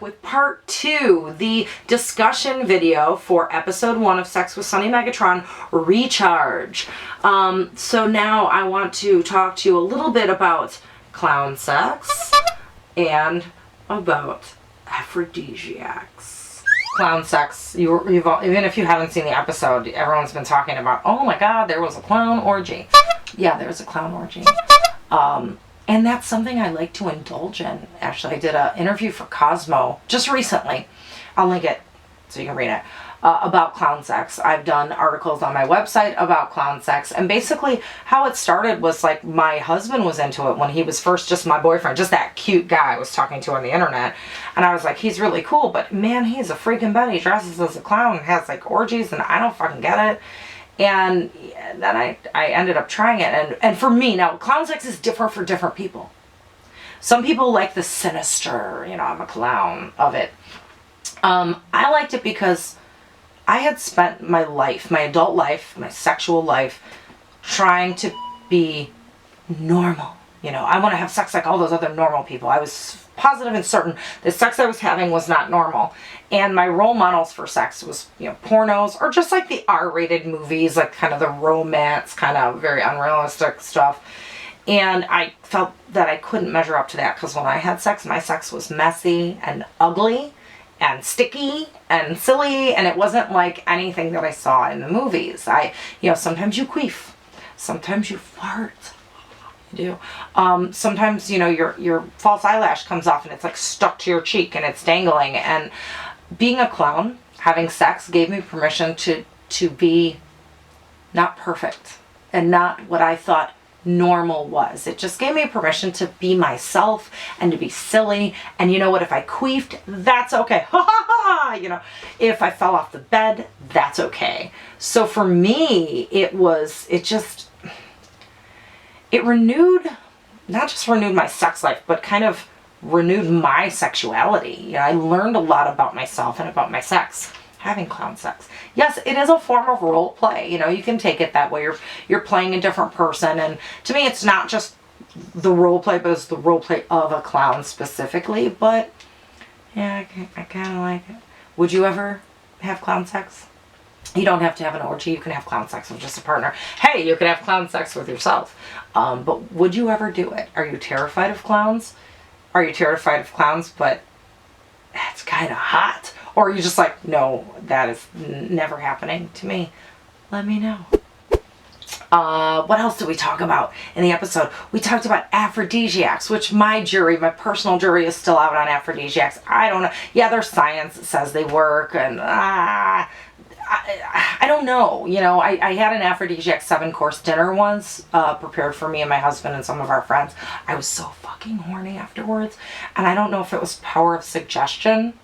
with part 2, the discussion video for episode 1 of Sex with Sunny Megatron, Recharge. So now I want to talk to you a little bit about clown sex and about aphrodisiacs. Clown sex, even if you haven't seen the episode, everyone's been talking about, oh my god, there was a clown orgy. Yeah, there was a clown orgy. And that's something I like to indulge in. Actually, I did an interview for Cosmo just recently. I'll link it so you can read it. About clown sex. I've done articles on my website about clown sex, and basically how it started was like my husband was into it when he was first just my boyfriend, just that cute guy I was talking to on the internet, and I was like, he's really cool, but man, he's a freaking bet. He dresses as a clown and has like orgies, and I don't fucking get it. And then I ended up trying it, and for me, now clown sex is different for different people. Some people like the sinister, you know, I'm a clown of it. I liked it because I had spent my life, my adult life, my sexual life, trying to be normal. You know, I want to have sex like all those other normal people. I was positive and certain the sex I was having was not normal. And my role models for sex was, you know, pornos or just like the R-rated movies, like kind of the romance, kind of very unrealistic stuff. And I felt that I couldn't measure up to that because when I had sex, my sex was messy and ugly and sticky and silly, and it wasn't like anything that I saw in the movies. You know, sometimes you queef, sometimes you fart, you do. Sometimes, you know, your false eyelash comes off and it's like stuck to your cheek and it's dangling. And being a clown, having sex, gave me permission to be not perfect and not what I thought normal was. It just gave me permission to be myself and to be silly. And you know what, if I queefed, that's okay. Ha ha ha! You know, if I fell off the bed, that's okay. So for me, it renewed, not just renewed my sex life, but kind of renewed my sexuality. You know, I learned a lot about myself and about my sex having clown sex. Yes, it is a form of role play. You know, you can take it that way. You're playing a different person, and to me, it's not just the role play, but it's the role play of a clown specifically. But yeah, I kind of like it. Would you ever have clown sex? You don't have to have an orgy. You can have clown sex with just a partner. Hey, you can have clown sex with yourself. But would you ever do it? Are you terrified of clowns? Are you terrified of clowns, but that's kind of hot? Or are you just like, no, that is never happening to me? Let me know. What else did we talk about in the episode? We talked about aphrodisiacs, which my personal jury is still out on aphrodisiacs. I don't know. Yeah, there's science that says they work, and I don't know. You know, I had an aphrodisiac 7-course dinner once, prepared for me and my husband and some of our friends. I was so fucking horny afterwards, and I don't know if it was power of suggestion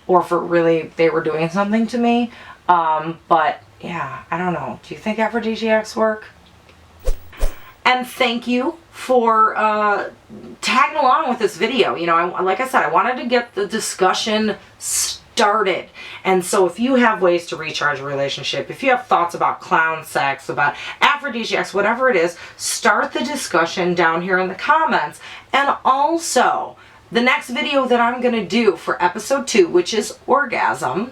or if it really, they were doing something to me. But yeah, I don't know. Do you think aphrodisiacs work? And thank you for tagging along with this video. You know, like I said, I wanted to get the discussion started. And so if you have ways to recharge a relationship, if you have thoughts about clown sex, about aphrodisiacs, whatever it is, start the discussion down here in the comments. And also, the next video that I'm going to do for episode 2, which is orgasm,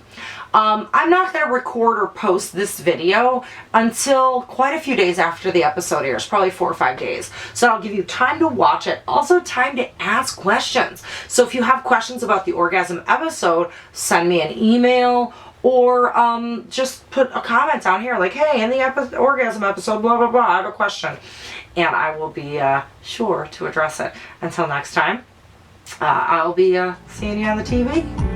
I'm not going to record or post this video until quite a few days after the episode airs, probably 4 or 5 days. So I'll give you time to watch it, also time to ask questions. So if you have questions about the orgasm episode, send me an email or just put a comment down here like, hey, in the orgasm episode, blah, blah, blah, I have a question. And I will be sure to address it. Until next time. I'll be seeing you on the TV.